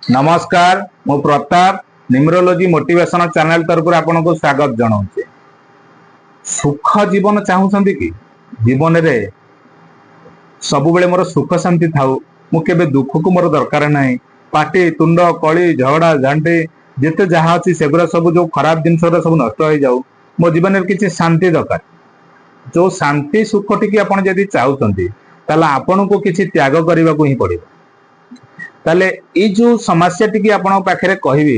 नमस्कार मु Pratap numerology motivation channel तरफ आपको स्वागत जनाऊे। सुख जीवन चाहूँगी कि जीवन रे सब बेले मोर सुख शांति थाऊ, मु केबे दुख को मोर दरकार नहीं। पार्टी तुंड कली झगड़ा झांटी जिते जहाँ अच्छी सेगुरा सब जो खराब जिन सब नष्ट हो जाऊ, मो जीवन में किसी शांति दरकार। जो शांति सुख टी आप चाहते आपन को किसी त्याग करने को ही पड़े। ताले ये जो समस्या टी आपण पाखे कहबी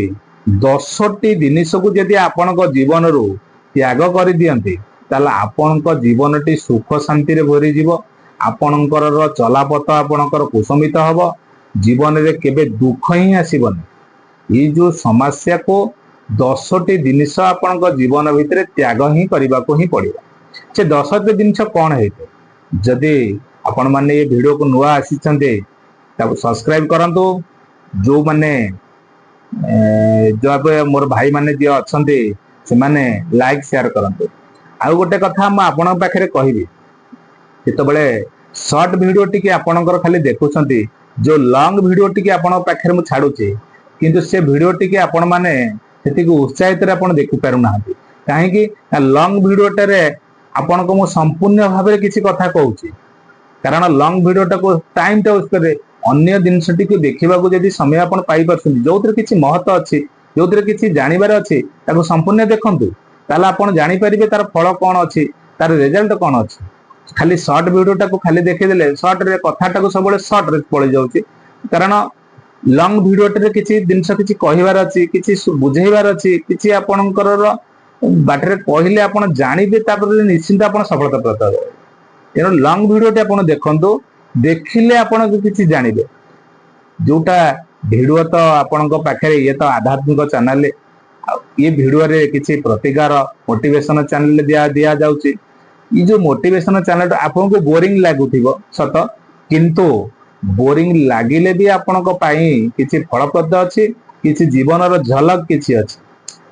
10टी जिनिस को जदि आपण जीवन रू त्याग कर दियंती ताले आपण जीवन टी सुख शांति रे भरी जीव। आपणकर चलापथ आपणकर कुसुमित हब, जीवन रे केबे दुख ही आसीबनी। ये जो समस्या को 10टी जिनिस आपण जीवन भितर त्याग ही करने को ही पड़े। से 10टी जिनिस कौन है? जदि आपण माने ये वीडियो को नुआ आसी सब्सक्राइब करंतु। जो माने जो मोर भाई माने जे अछंते से माने लाइक शेयर करंतु। आ गोटे कथा म आपन पाखरे कहबी, जेतबेले शॉर्ट वीडियो टिके आपनकर खाली देखुछंती, जो लॉन्ग वीडियो टिके आपन पाखरे मु छाडुची, किंतु से वीडियो टिके आपन माने सेतिक उत्साहित रे आपन देखि पारु नाहंती। काहे कि लॉन्ग वीडियो टारे आपन को मु संपूर्ण भाबरे किछि कथा कहूची, कारण लॉन्ग वीडियो टा को टाइम टा यूज करे अन्य जिनस टी देखा जदि समय आप पाई जो किसी महत्व अच्छी, जो किसी जानवर अच्छी, संपूर्ण देखु ताला आप जापर तार फल कौन अच्छी, तार रिजल्ट कौन अच्छी। खाली शॉर्ट वीडियो टाक खाली देखीदे शॉर्ट रे कथाटा को सब शॉर्ट रे पड़ जाऊँगी, कारण लॉन्ग वीडियो टे किसी जिनस किसी कहबार अच्छी, किसी बुझेबार अच्छी, किसी आपणकर बाटर कहले आप जानवे निश्चिंत आप सफलता प्राप्त हो। तेणु लॉन्ग वीडियो टे आप देखु, देखिले आपण किसी जानिबे। जोटा वीडियो तो आपण पाखे ये तो आध्यात्मिक चैनल, ये वीडियो रे किसी प्रतिकार मोटिवेशन चैनल दिया जाउची। ये जो मोटिवेशन चैनल आपन को बोरिंग लागुथिबो सत, किंतु बोरिंग लागिले भी आपण को पाई किसी फलप्रद अछि, किसी जीवन रो झलक किसी अछि।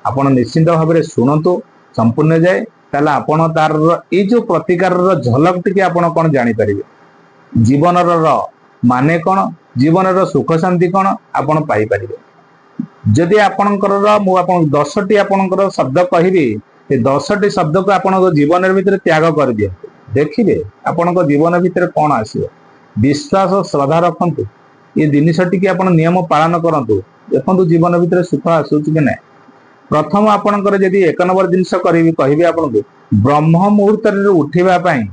आपण निश्चिंत भाव में सुनतु संपूर्ण जाए, ताला आपण तार ये जो प्रतिकार रो झलक टिके आपण कोन जानि परिबे। जीवन माने कौन, जीवन सुख शांति कौन आपन पाई परिबे। जदि आपणकर मु आपन 10टी आपणकर शब्द कहबी, 10टी शब्द को आपण जीवन भीतर त्याग कर दिए, देखिए आपण जीवन भीतर कौन आसीबो। विश्वास और श्रद्धा रखंतु, ये जिनिस टी आप नियम पालन करंतु, देखंतु जीवन भीतर सुख आसुच कि नहीं। प्रथम आपणकर जदि 1 नंबर जिनिस करबी कहबी आपन को ब्रह्म मुहूर्त रे उठिबा पई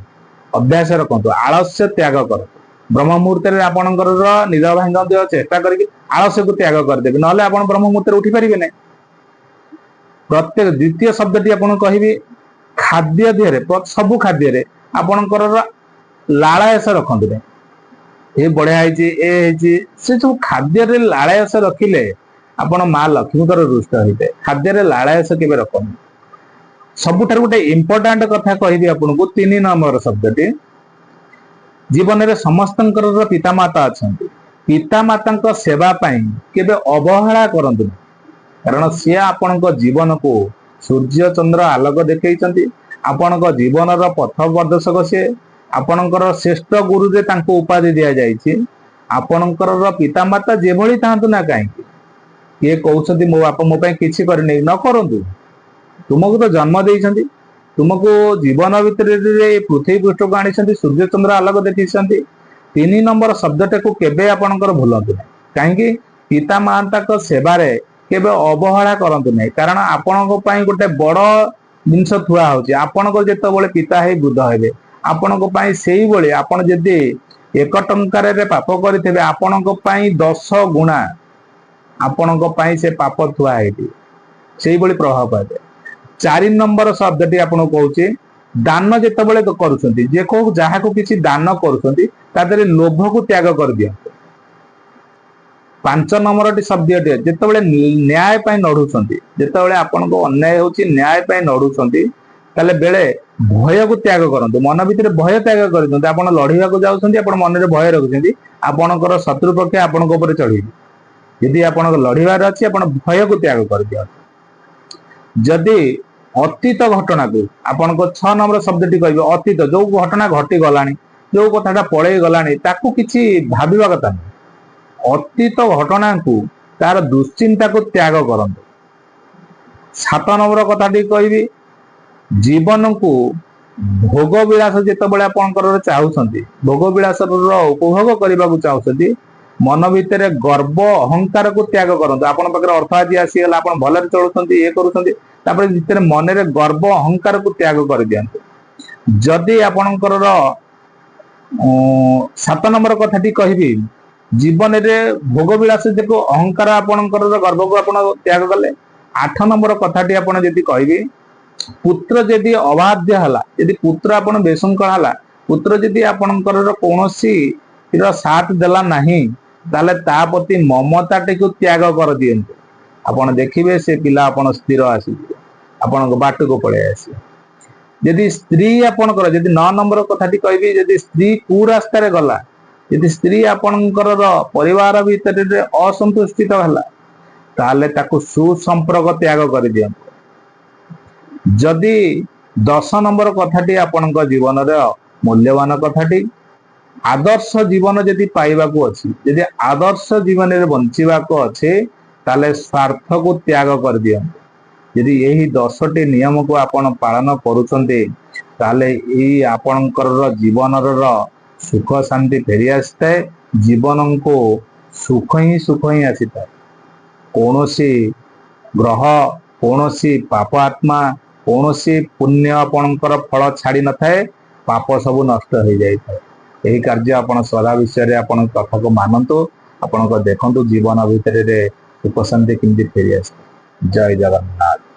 अभ्यास रखु, आलस्य त्याग कर। ब्रह्म मुहूर्त आपणकर निद भांग चेष्टा करके आलस्य को त्याग करदेवे, ना आप ब्रह्म मुहूर्त उठी पारे ना। प्रत्येक द्वितीय शब्द टी आपन कहबी खाद्य देहरे, सबु खाद्य आपणकर लालायस रखते नहीं। ये बढ़िया है से सब खाद्य लालायस रखिले आपण माँ लक्ष्मीकर रुष्ट होते। खाद्य लालायस के रखनी। सबुठार गोटे इम्पोर्टाट कथा कहबी आपन को 3 नंबर शब्दटी, जीवन में समस्त पितामाता अच्छा, पितामाता सेवा केबे अवहेला करंतु, कारण सी आपण जीवन को सूर्य चंद्र आलोक देखते। आपण जीवन पथ प्रदर्शक सी, आपणकर श्रेष्ठ गुरु रे तांको उपाधि दि जाइए। आपणकर पितामाता जेभली थांतु ना कहीं, किए कहते मो बापा मो किसी करनी न करंतु, तुमको तो जन्म देइछंती, तुमको जीवन भितर पृथ्वी पृष्ठ को आनी सूर्य चंद्र आलोक देखी। 3 नंबर शब्दटा को केबे आपणकर भूलंतु नहीं, कहीं पिता माता सेवारे केबे अवहेला करंतु नहीं, कारण आपण गोटे बड़ जिनस थुआ होची। आपण जेतबेले पिता है वृद्ध हेबे, आपण से भाई आपण जदि 1 टंकार पाप करथिबे, आपण 10 गुणा आपण से पाप थुआ हेती, से भाई प्रभाव पाए। 4 नंबर शब्दटी आपन कहूचे दान जितेबाला करुँचे, जे को जहाँ को किसी दान कर लोभ को त्याग कर दिया। 5 नंबर शब्द जितेबाला न्याय लड़ुंट, जितेबाला आपन को अन्याय होची न्याय लड़ुंट, ताले बेले भय को त्याग करंतु। मन भीतर भय त्याग कर आप लड़ाई को जाऊँच, मन में भय रखुच्च, आपणकर शत्रु पक्ष आपण चढ़ी। यदि आप लड़ार अच्छी आप भय को त्याग कर दिया। जदि अतीत घटना को आपन को 6 नंबर शब्द टी कह, अतीत जो घटना घटी गला, जो कथाटा पड़े गला, ताकू किसी भाविबा कथा नहीं। अतीत घटना को तार दुश्चिंता को त्याग करंतु। 7 नंबर कथाटी कहबी जीवन को भोग विलास जितेबाला आपंकर चाहते भोग विलास उपभोग करने को चाहते मन भितर गर्व अहंकार को त्याग करंतु। आपण पाखे अर्थ आज आसीगला आप भल चलुंट ये कर मन में गर्व अहंकार को त्याग कर दियंतु। जदि आपणकर 7 नंबर कथाटी कहबी जीवन में भोग विलास जो अहंकार आपणकर गर्व को आप त्याग कले। 8 नंबर कथाटी आप कहबी पुत्र जदि अबाध्य हला यदि पुत्र आपण बेसंकल हला पुत्र जदि आपणकर कौनसी साथ देला नहीं ताले ता प्रति ममता को त्याग कर दियंतु। आपण देखिबे से पिला आपण स्थिर आसी आपण बाट को पळे आसी। यदि स्त्री आपणकर यदि 9 नंबर कथाटी कहबी यदि स्त्री कुरास्ता रे गला यदि स्त्री आपणकर परिवार भीतर असंतुष्टित हला ताले ताको सुसंपर्क त्याग कर दियंतु। जदि 10 नंबर कथाटी आपण जीवन मूल्यवान कथाटी आदर्श जीवन यदि पाइबा को अच्छी यदि आदर्श जीवन में बंचवा को अच्छे ताले स्वार्थ को त्याग कर दिया। यदि यही 10टी नियम को आपण पालन करुछन्ते ताले यही आपणकर जीवन सुख शांति फेरी आसता है। जीवन को सुख ही आसीता है। कौनसी ग्रह कौनसी पाप आत्मा कौनसी पुण्य आपणकर फल छाड़ी न थाए पाप सब नष्ट हो जाए। यही कार्य आपण सदा विषय आपण कथा को मानतु आपण देखंतु जीवन भितर सुख शांति केमती फेरी आस। जय जगन्नाथ।